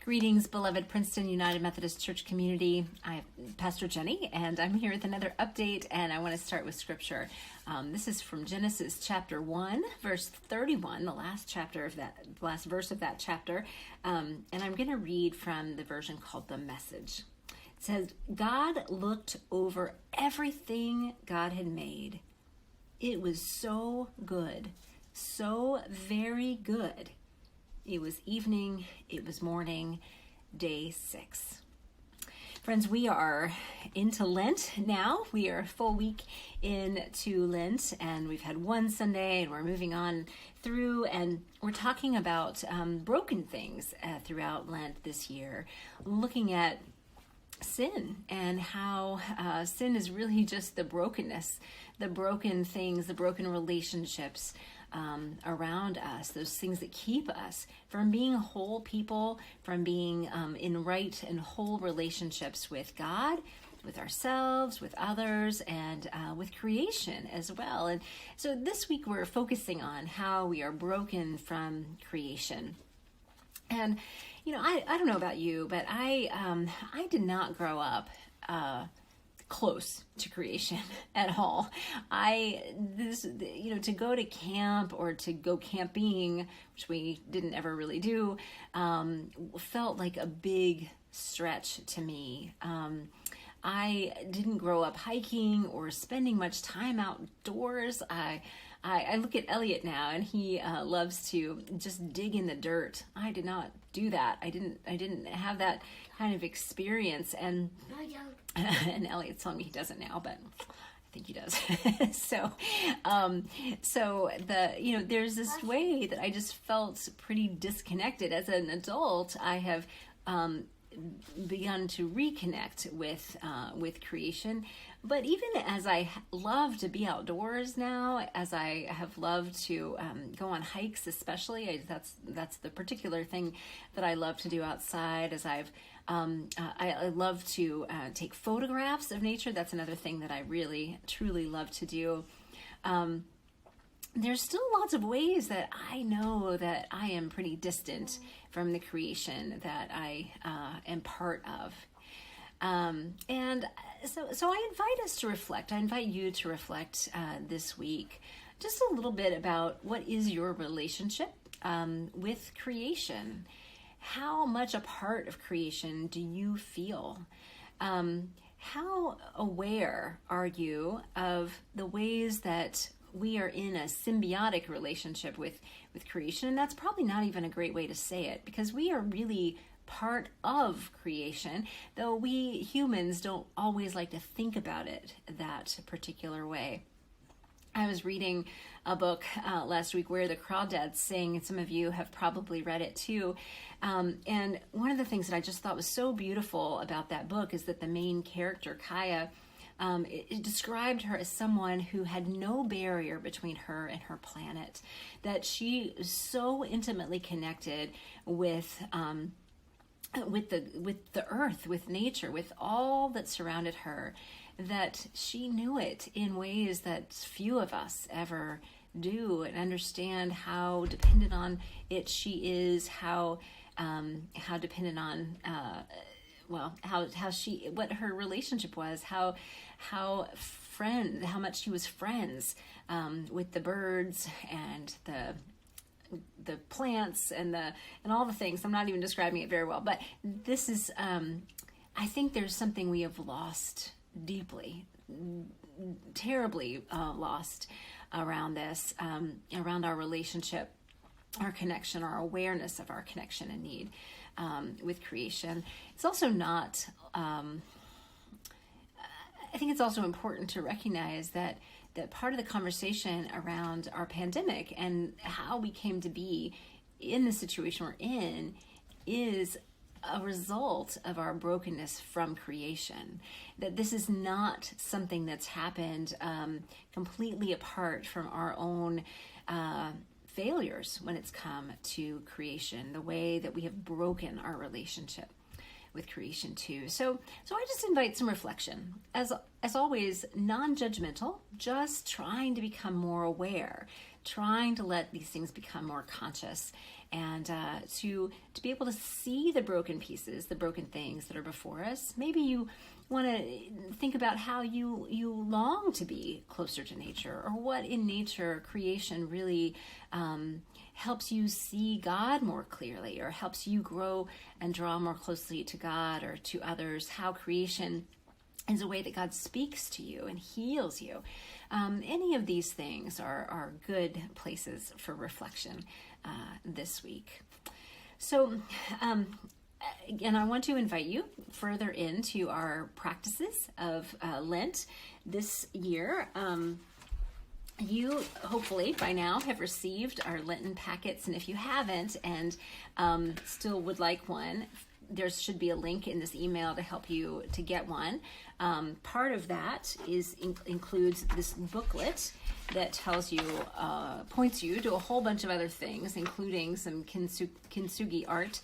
Greetings, beloved Princeton United Methodist Church community. I'm Pastor Jenny, and I'm here with another update, and I want to start with scripture. This is from Genesis chapter 1, verse 31, the last verse of that chapter, and I'm going to read from the version called The Message. It says, God looked over everything God had made. It was so good, so very good. It was evening, it was morning, day 6. Friends, we are into Lent now. We are a full week into Lent, and we've had one Sunday, and we're moving on through, and we're talking about broken things throughout Lent this year, looking at sin and how sin is really just the brokenness, the broken things, the broken relationships around us, those things that keep us from being whole people, from being in right and whole relationships with God, with ourselves, with others, and with creation as well. And so this week we're focusing on how we are broken from creation. And I don't know about you, but I did not grow up close to creation at all. To go to camp or to go camping, which we didn't ever really do, felt like a big stretch to me. I didn't grow up hiking or spending much time outdoors. I look at Elliot now, and he loves to just dig in the dirt. I did not do that. I didn't have that kind of experience, and Elliot's telling me he doesn't now, but I think he does. So there's this way that I just felt pretty disconnected. As an adult, I have begun to reconnect with creation. But even as I love to be outdoors now, as I have loved to go on hikes, especially, that's the particular thing that I love to do outside. As I love to take photographs of nature. That's another thing that I really, truly love to do. There's still lots of ways that I know that I am pretty distant from the creation that I am part of. And so I invite us to reflect. I invite you to reflect this week just a little bit about what is your relationship with creation. How much a part of creation do you feel? How aware are you of the ways that we are in a symbiotic relationship with creation? And that's probably not even a great way to say it, because we are really part of creation, though we humans don't always like to think about it that particular way. I was reading a book last week, Where the Crawdads Sing, and some of you have probably read it too. And one of the things that I just thought was so beautiful about that book is that the main character, Kaya, it described her as someone who had no barrier between her and her planet, that she is so intimately connected with the earth, with nature, with all that surrounded her, that she knew it in ways that few of us ever do, and understand how dependent on it she is, how dependent on what her relationship was, how much she was friends with the birds and the plants and all the things. I'm not even describing it very well, but this is I think there's something we have lost deeply, terribly lost around this, around our relationship, our connection, our awareness of our connection and need with creation. It's also not, I think it's also important to recognize that part of the conversation around our pandemic and how we came to be in the situation we're in is a result of our brokenness from creation. That this is not something that's happened completely apart from our own failures when it's come to creation, the way that we have broken our relationship with creation too. So I just invite some reflection. As always, non-judgmental, just trying to become more aware, trying to let these things become more conscious, and to be able to see the broken pieces, the broken things that are before us. Maybe you want to think about how you long to be closer to nature, or what in nature creation really helps you see God more clearly, or helps you grow and draw more closely to God or to others. How creation is a way that God speaks to you and heals you. Any of these things are good places for reflection this week. So, again, I want to invite you further into our practices of Lent this year. You hopefully by now have received our Lenten packets, and if you haven't and still would like one, there should be a link in this email to help you to get one. Part of that includes this booklet that tells you, points you to a whole bunch of other things, including some kintsugi art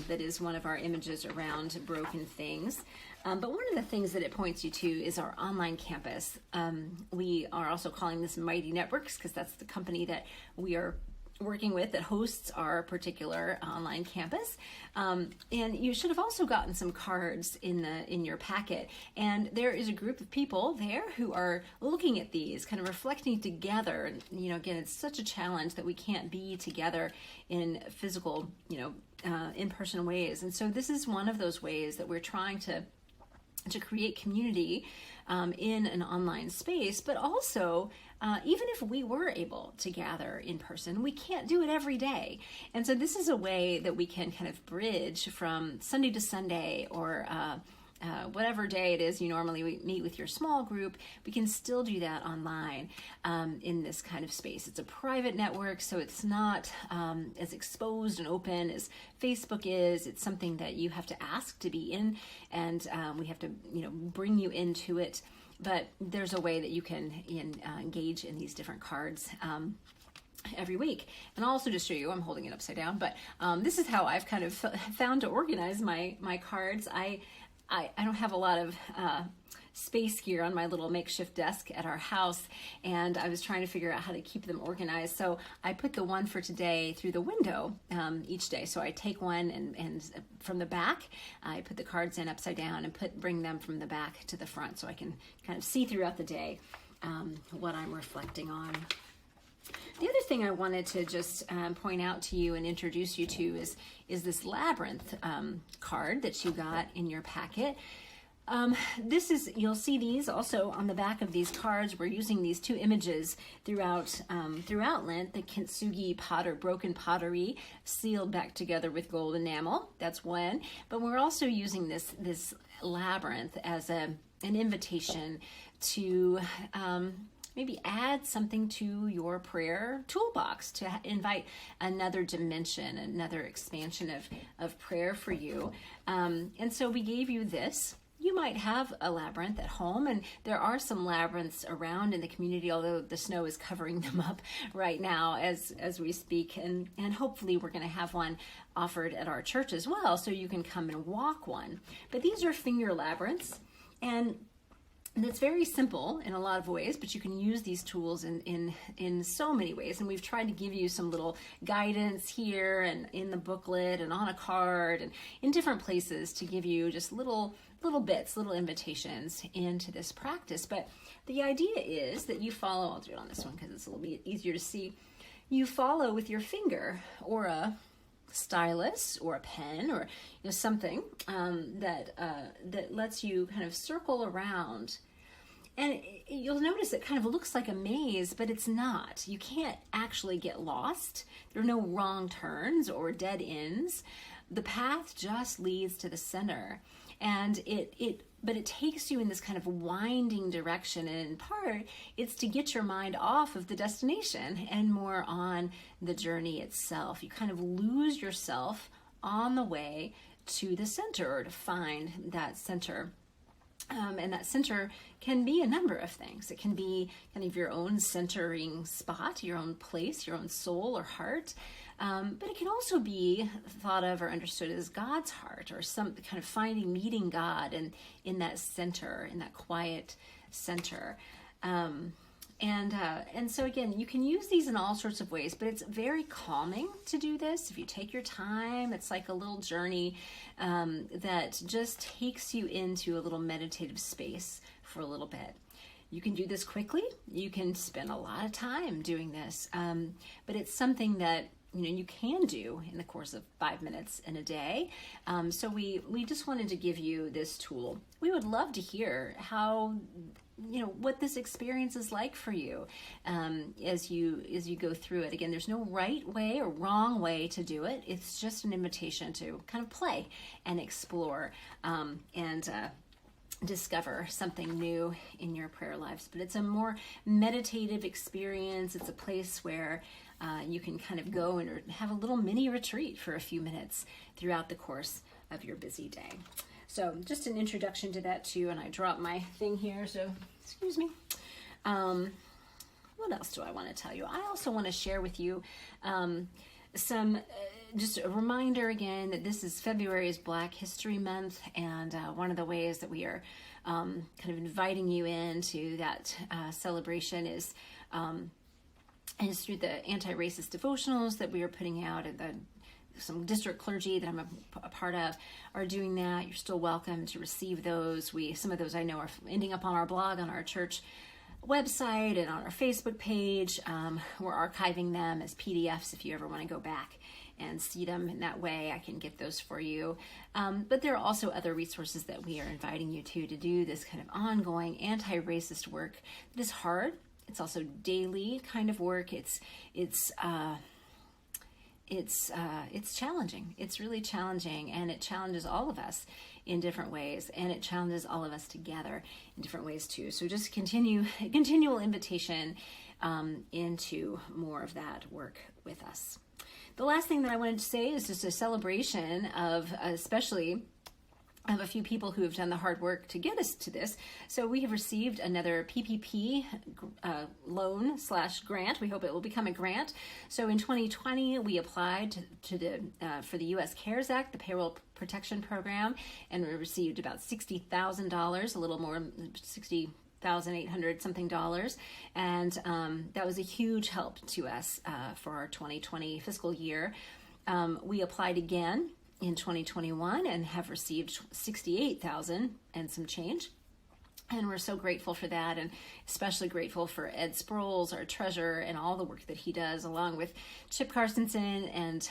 that is one of our images around broken things. But one of the things that it points you to is our online campus. We are also calling this Mighty Networks because that's the company that we are working with that hosts our particular online campus. And you should have also gotten some cards in your packet. And there is a group of people there who are looking at these, kind of reflecting together. And, again, it's such a challenge that we can't be together in physical, in-person ways. And so this is one of those ways that we're trying to create community in an online space, but also even if we were able to gather in person, we can't do it every day. And so this is a way that we can kind of bridge from Sunday to Sunday, or whatever day it is you normally meet with your small group. We can still do that online in this kind of space. It's a private network, so it's not as exposed and open as Facebook is. It's something that you have to ask to be in, and we have to bring you into it. But there's a way that you can engage in these different cards every week. And I'll also just show you, I'm holding it upside down, but this is how I've kind of found to organize my cards. I don't have a lot of space here on my little makeshift desk at our house, and I was trying to figure out how to keep them organized. So I put the one for today through the window each day. So I take one and from the back, I put the cards in upside down and bring them from the back to the front, so I can kind of see throughout the day what I'm reflecting on. The other thing I wanted to just point out to you and introduce you to is this Labyrinth card that you got in your packet. You'll see these also on the back of these cards. We're using these two images throughout Lent, the kintsugi broken pottery sealed back together with gold enamel. That's one. But we're also using this labyrinth as an invitation to maybe add something to your prayer toolbox, to invite another dimension, another expansion of prayer for you. And so we gave you this. You might have a labyrinth at home, and there are some labyrinths around in the community, although the snow is covering them up right now as we speak. And hopefully we're going to have one offered at our church as well, so you can come and walk one. But these are finger labyrinths, and it's very simple in a lot of ways, but you can use these tools in so many ways. And we've tried to give you some little guidance here and in the booklet and on a card and in different places to give you just little bits, little invitations into this practice. But the idea is that you follow, I'll do it on this one because it's a little bit easier to see. You follow with your finger or a stylus or a pen or something that lets you kind of circle around. And you'll notice it kind of looks like a maze, but it's not. You can't actually get lost. There are no wrong turns or dead ends. The path just leads to the center. And but it takes you in this kind of winding direction. And in part, it's to get your mind off of the destination and more on the journey itself. You kind of lose yourself on the way to the center, or to find that center. And that center can be a number of things. It can be kind of your own centering spot, your own place, your own soul or heart. But it can also be thought of or understood as God's heart, or some kind of meeting God in that center, in that quiet center. And so again, you can use these in all sorts of ways, but it's very calming to do this. If you take your time, it's like a little journey that just takes you into a little meditative space for a little bit. You can do this quickly. You can spend a lot of time doing this, but it's something that you can do in the course of 5 minutes in a day. So we just wanted to give you this tool. We would love to hear how what this experience is like for you as you go through it. Again, there's no right way or wrong way to do it. It's just an invitation to kind of play and explore and discover something new in your prayer lives. But it's a more meditative experience. It's a place where you can kind of go and have a little mini retreat for a few minutes throughout the course of your busy day. So just an introduction to that too, and I dropped my thing here, so excuse me. What else do I want to tell you? I also want to share with you some, just a reminder again that this is February's Black History Month, and one of the ways that we are kind of inviting you into that celebration is through the anti-racist devotionals that we are putting out, and some district clergy that I'm a part of are doing that. You're still welcome to receive those. Some of those I know are ending up on our blog, on our church website, and on our Facebook page. We're archiving them as PDFs if you ever want to go back and see them in that way. I can get those for you. But there are also other resources that we are inviting you to do this kind of ongoing anti-racist work. It is hard. It's also daily kind of work. It's challenging. It's really challenging, and it challenges all of us in different ways, and it challenges all of us together in different ways too. So just continual invitation into more of that work with us. The last thing that I wanted to say is just a celebration of especially of a few people who have done the hard work to get us to this. So we have received another PPP loan/grant. We hope it will become a grant. So in 2020, we applied for the U.S. CARES Act, the Payroll Protection Program, and we received about $60,000, a little more, $60,800 something dollars, and that was a huge help to us for our 2020 fiscal year. We applied again in 2021 and have received $68,000 and some change. And we're so grateful for that, and especially grateful for Ed Sproles, our treasurer, and all the work that he does, along with Chip Carstensen and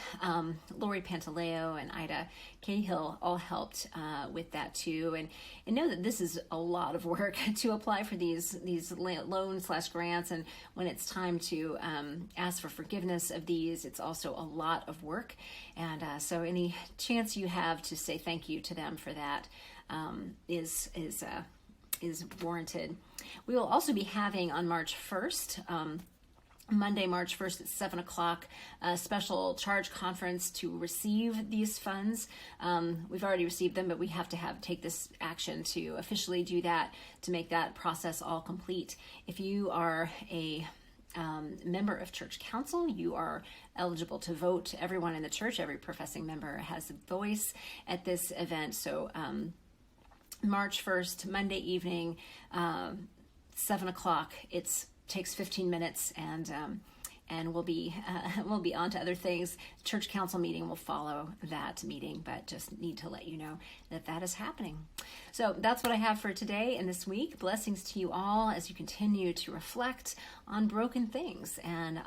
Lori Pantaleo and Ida Cahill, all helped with that too. And know that this is a lot of work to apply for these loans/grants, and when it's time to ask for forgiveness of these, it's also a lot of work. And so any chance you have to say thank you to them for that is warranted. We will also be having on March 1st, Monday, March 1st at 7 o'clock, a special charge conference to receive these funds. We've already received them, but we have to take this action to officially do that, to make that process all complete. If you are a member of church council, you are eligible to vote. Everyone in the church, every professing member has a voice at this event. So March 1st, Monday evening, 7 o'clock. It takes 15 minutes, and we'll be on to other things. Church council meeting will follow that meeting, but just need to let you know that is happening. So that's what I have for today and this week. Blessings to you all as you continue to reflect on broken things, and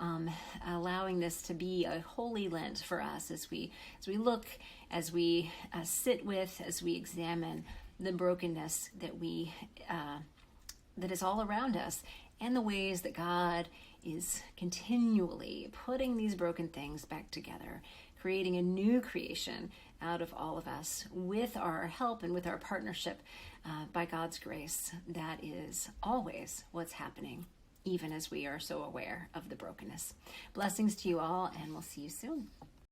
allowing this to be a holy Lent for us as we look, as we sit with, as we examine the brokenness that is all around us, and the ways that God is continually putting these broken things back together, creating a new creation out of all of us with our help and with our partnership by God's grace. That is always what's happening, even as we are so aware of the brokenness. Blessings to you all, and we'll see you soon.